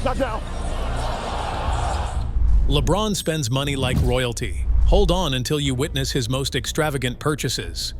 Not now. LeBron spends money like royalty. Hold on until you witness his most extravagant purchases.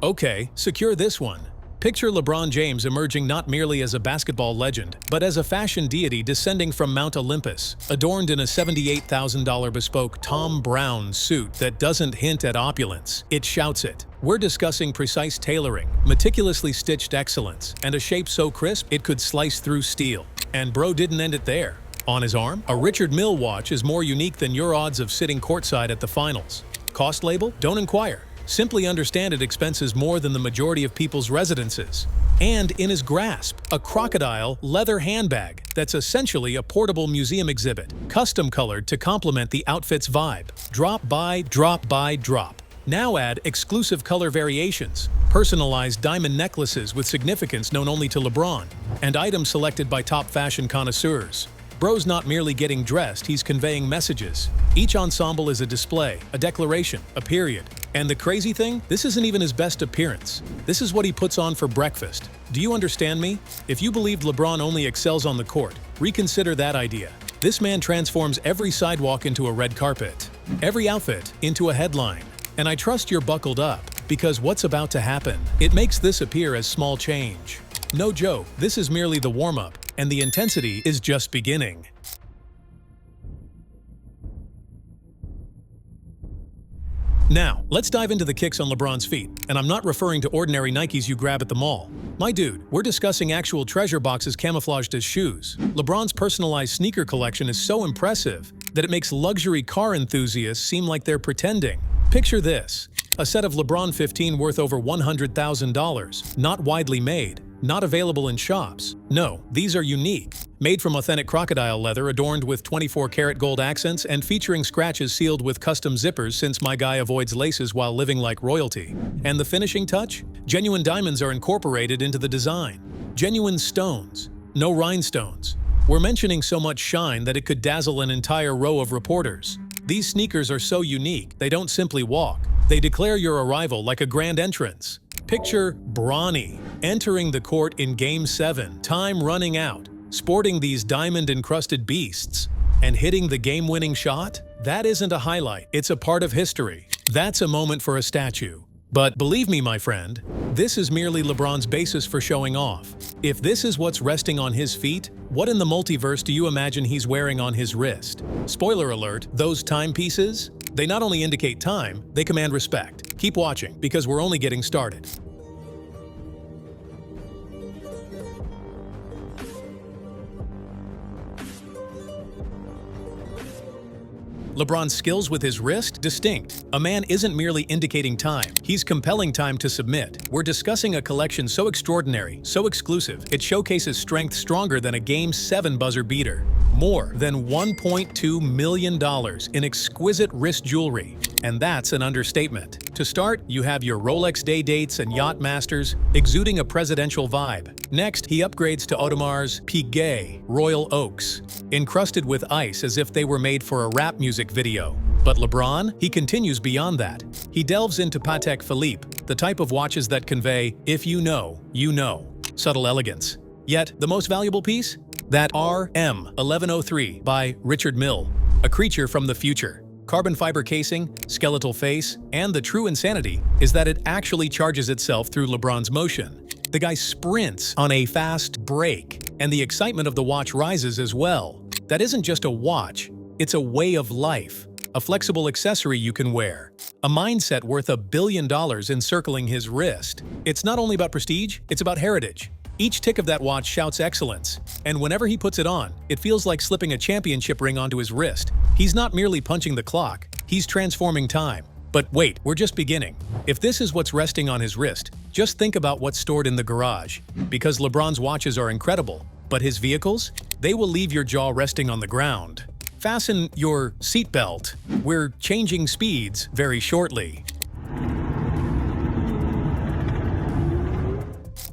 Okay, secure this one. Picture LeBron James emerging not merely as a basketball legend, but as a fashion deity descending from Mount Olympus, adorned in a $78,000 bespoke Tom Brown suit that doesn't hint at opulence, it shouts it. We're discussing precise tailoring, meticulously stitched excellence, and a shape so crisp it could slice through steel. And bro didn't end it there. On his arm, a Richard Mille watch is more unique than your odds of sitting courtside at the finals. Cost label? Don't inquire. Simply understand it expenses more than the majority of people's residences. And in his grasp, a Crocodile leather handbag that's essentially a portable museum exhibit, custom-colored to complement the outfit's vibe. Drop by, drop by, drop. Now add exclusive color variations, personalized diamond necklaces with significance known only to LeBron, and items selected by top fashion connoisseurs. Bro's not merely getting dressed, he's conveying messages. Each ensemble is a display, a declaration, a period. And the crazy thing? This isn't even his best appearance. This is what he puts on for breakfast. Do you understand me? If you believed LeBron only excels on the court, reconsider that idea. This man transforms every sidewalk into a red carpet, every outfit into a headline. And I trust you're buckled up, because what's about to happen? It makes this appear as small change. No joke, this is merely the warm-up, and the intensity is just beginning. Now, let's dive into the kicks on LeBron's feet, and I'm not referring to ordinary Nikes you grab at the mall. My dude, we're discussing actual treasure boxes camouflaged as shoes. LeBron's personalized sneaker collection is so impressive that it makes luxury car enthusiasts seem like they're pretending. Picture this, a set of LeBron 15 worth over $100,000, not widely made, not available in shops. No, these are unique. Made from authentic crocodile leather adorned with 24-karat gold accents and featuring scratches sealed with custom zippers since my guy avoids laces while living like royalty. And the finishing touch? Genuine diamonds are incorporated into the design. Genuine stones. No rhinestones. We're mentioning so much shine that it could dazzle an entire row of reporters. These sneakers are so unique, they don't simply walk. They declare your arrival like a grand entrance. Picture Bronny entering the court in Game 7, time running out, sporting these diamond-encrusted beasts, and hitting the game-winning shot? That isn't a highlight, it's a part of history. That's a moment for a statue. But believe me, my friend, this is merely LeBron's basis for showing off. If this is what's resting on his feet, what in the multiverse do you imagine he's wearing on his wrist? Spoiler alert, those timepieces? They not only indicate time, they command respect. Keep watching, because we're only getting started. LeBron's skills with his wrist? Distinct. A man isn't merely indicating time, he's compelling time to submit. We're discussing a collection so extraordinary, so exclusive, it showcases strength stronger than a Game 7 buzzer beater. More than $1.2 million in exquisite wrist jewelry. And that's an understatement. To start, you have your Rolex day dates and yacht masters, exuding a presidential vibe. Next, he upgrades to Audemars Piguet Royal Oaks, encrusted with ice as if they were made for a rap music video. But LeBron, he continues beyond that. He delves into Patek Philippe, the type of watches that convey, if you know, you know. Subtle elegance. Yet, the most valuable piece? That RM 1103 by Richard Mille, a creature from the future. Carbon fiber casing, skeletal face, and the true insanity is that it actually charges itself through LeBron's motion. The guy sprints on a fast break, and the excitement of the watch rises as well. That isn't just a watch, it's a way of life, a flexible accessory you can wear, a mindset worth $1 billion encircling his wrist. It's not only about prestige, it's about heritage. Each tick of that watch shouts excellence, and whenever he puts it on, it feels like slipping a championship ring onto his wrist. He's not merely punching the clock, he's transforming time. But wait, we're just beginning. If this is what's resting on his wrist, just think about what's stored in the garage. Because LeBron's watches are incredible, but his vehicles? They will leave your jaw resting on the ground. Fasten your seatbelt. We're changing speeds very shortly.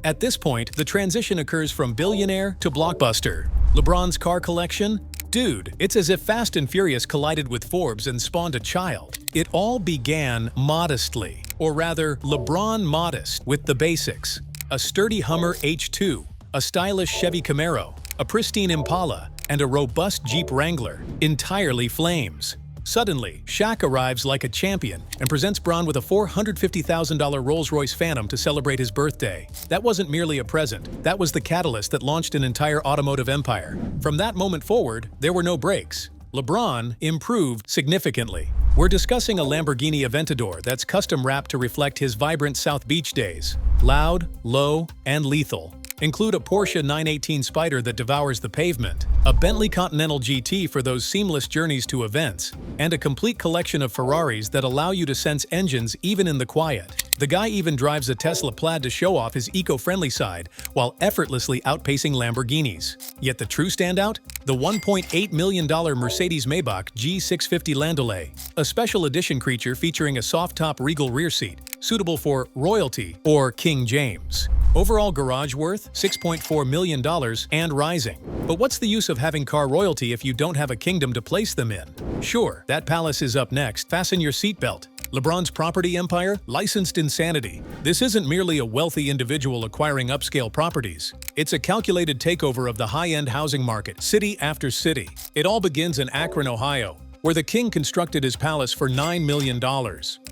At this point, the transition occurs from billionaire to blockbuster. LeBron's car collection? Dude, it's as if Fast and Furious collided with Forbes and spawned a child. It all began modestly, or rather, LeBron modest, with the basics. a sturdy Hummer H2, a stylish Chevy Camaro, a pristine Impala, and a robust Jeep Wrangler, entirely flames. Suddenly, Shaq arrives like a champion and presents Bron with a $450,000 Rolls-Royce Phantom to celebrate his birthday. That wasn't merely a present, that was the catalyst that launched an entire automotive empire. From that moment forward, there were no breaks. LeBron improved significantly. We're discussing a Lamborghini Aventador that's custom-wrapped to reflect his vibrant South Beach days. Loud, low, and lethal. Include a Porsche 918 Spyder that devours the pavement, a Bentley Continental GT for those seamless journeys to events, and a complete collection of Ferraris that allow you to sense engines even in the quiet. The guy even drives a Tesla Plaid to show off his eco-friendly side while effortlessly outpacing Lamborghinis. Yet the true standout? The $1.8 million Mercedes Maybach G650 Landaulet, a special edition creature featuring a soft-top regal rear seat, suitable for royalty or King James. Overall garage worth $6.4 million and rising. But what's the use of having car royalty if you don't have a kingdom to place them in? Sure, that palace is up next. Fasten your seatbelt. LeBron's property empire? Licensed insanity. This isn't merely a wealthy individual acquiring upscale properties. It's a calculated takeover of the high-end housing market, city after city. It all begins in Akron, Ohio, where the king constructed his palace for $9 million.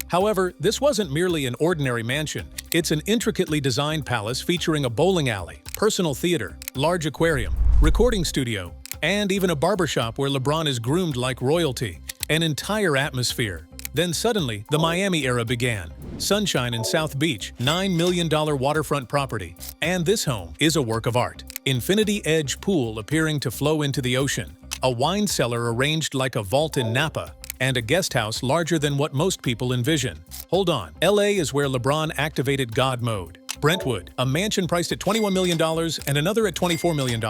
However, this wasn't merely an ordinary mansion. It's an intricately designed palace featuring a bowling alley, personal theater, large aquarium, recording studio, and even a barbershop where LeBron is groomed like royalty. An entire atmosphere. Then suddenly, the Miami era began. Sunshine in South Beach, $9 million waterfront property. And this home is a work of art. Infinity Edge pool appearing to flow into the ocean. A wine cellar arranged like a vault in Napa. And a guest house larger than what most people envision. Hold on, LA is where LeBron activated God mode. Brentwood, a mansion priced at $21 million and another at $24 million.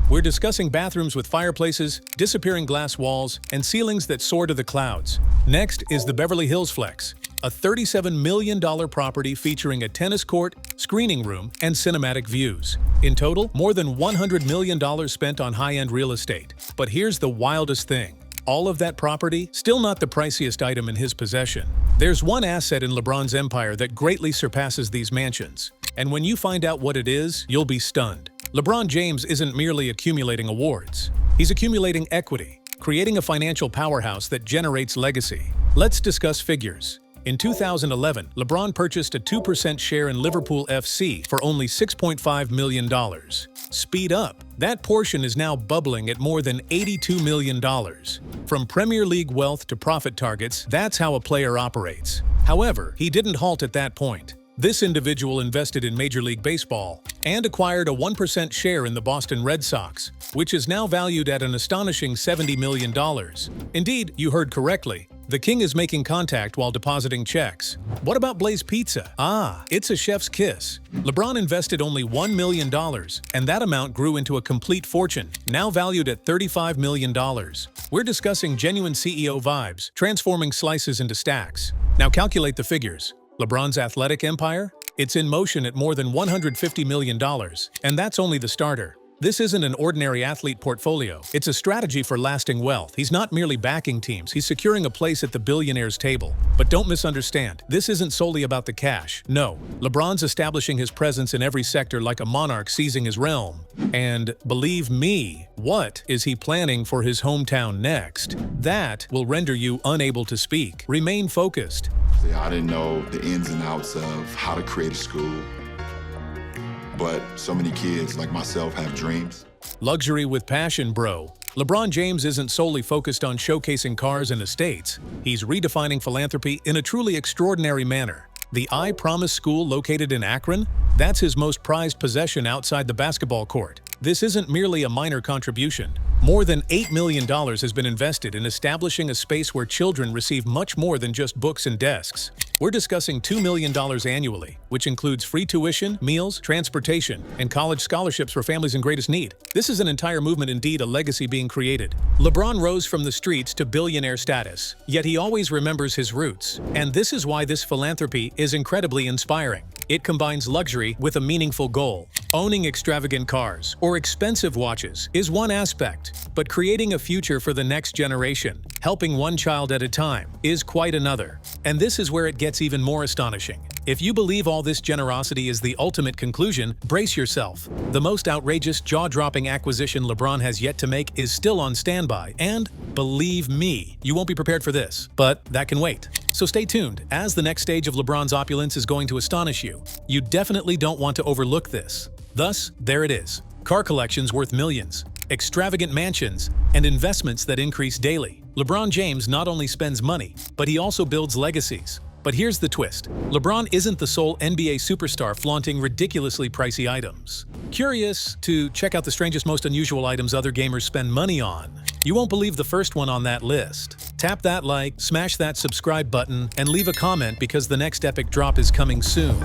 We're discussing bathrooms with fireplaces, disappearing glass walls, and ceilings that soar to the clouds. Next is the Beverly Hills Flex, a $37 million property featuring a tennis court, screening room, and cinematic views. In total, more than $100 million spent on high-end real estate. But here's the wildest thing. All of that property, still not the priciest item in his possession. There's one asset in LeBron's empire that greatly surpasses these mansions. And when you find out what it is, you'll be stunned. LeBron James isn't merely accumulating awards. He's accumulating equity, creating a financial powerhouse that generates legacy. Let's discuss figures. In 2011, LeBron purchased a 2% share in Liverpool FC for only $6.5 million. Speed up. That portion is now bubbling at more than $82 million. From Premier League wealth to profit targets, that's how a player operates. However, he didn't halt at that point. This individual invested in Major League Baseball and acquired a 1% share in the Boston Red Sox, which is now valued at an astonishing $70 million. Indeed, you heard correctly. The king is making contact while depositing checks. What about Blaze Pizza? Ah, it's a chef's kiss. LeBron invested only $1 million, and that amount grew into a complete fortune, now valued at $35 million. We're discussing genuine CEO vibes, transforming slices into stacks. Now calculate the figures. LeBron's athletic empire? It's in motion at more than $150 million, and that's only the starter. This isn't an ordinary athlete portfolio. It's a strategy for lasting wealth. He's not merely backing teams, he's securing a place at the billionaire's table. But don't misunderstand, this isn't solely about the cash. No, LeBron's establishing his presence in every sector like a monarch seizing his realm. And believe me, what is he planning for his hometown next? That will render you unable to speak. Remain focused. I didn't know the ins and outs of how to create a school. But so many kids like myself have dreams. Luxury with passion, bro. LeBron James isn't solely focused on showcasing cars and estates. He's redefining philanthropy in a truly extraordinary manner. The I Promise School located in Akron? That's his most prized possession outside the basketball court. This isn't merely a minor contribution. More than $8 million has been invested in establishing a space where children receive much more than just books and desks. We're discussing $2 million annually, which includes free tuition, meals, transportation, and college scholarships for families in greatest need. This is an entire movement, indeed a legacy being created. LeBron rose from the streets to billionaire status, yet he always remembers his roots. And this is why this philanthropy is incredibly inspiring. It combines luxury with a meaningful goal. Owning extravagant cars or expensive watches is one aspect, but creating a future for the next generation, helping one child at a time, is quite another. And this is where it gets even more astonishing. If you believe all this generosity is the ultimate conclusion, brace yourself. The most outrageous, jaw-dropping acquisition LeBron has yet to make is still on standby, and believe me, you won't be prepared for this, but that can wait. So stay tuned, as the next stage of LeBron's opulence is going to astonish you. You definitely don't want to overlook this. Thus, there it is. Car collections worth millions, extravagant mansions, and investments that increase daily. LeBron James not only spends money, but he also builds legacies. But here's the twist. LeBron isn't the sole NBA superstar flaunting ridiculously pricey items. Curious to check out the strangest, most unusual items other gamers spend money on? You won't believe the first one on that list. Tap that like, smash that subscribe button, and leave a comment because the next epic drop is coming soon.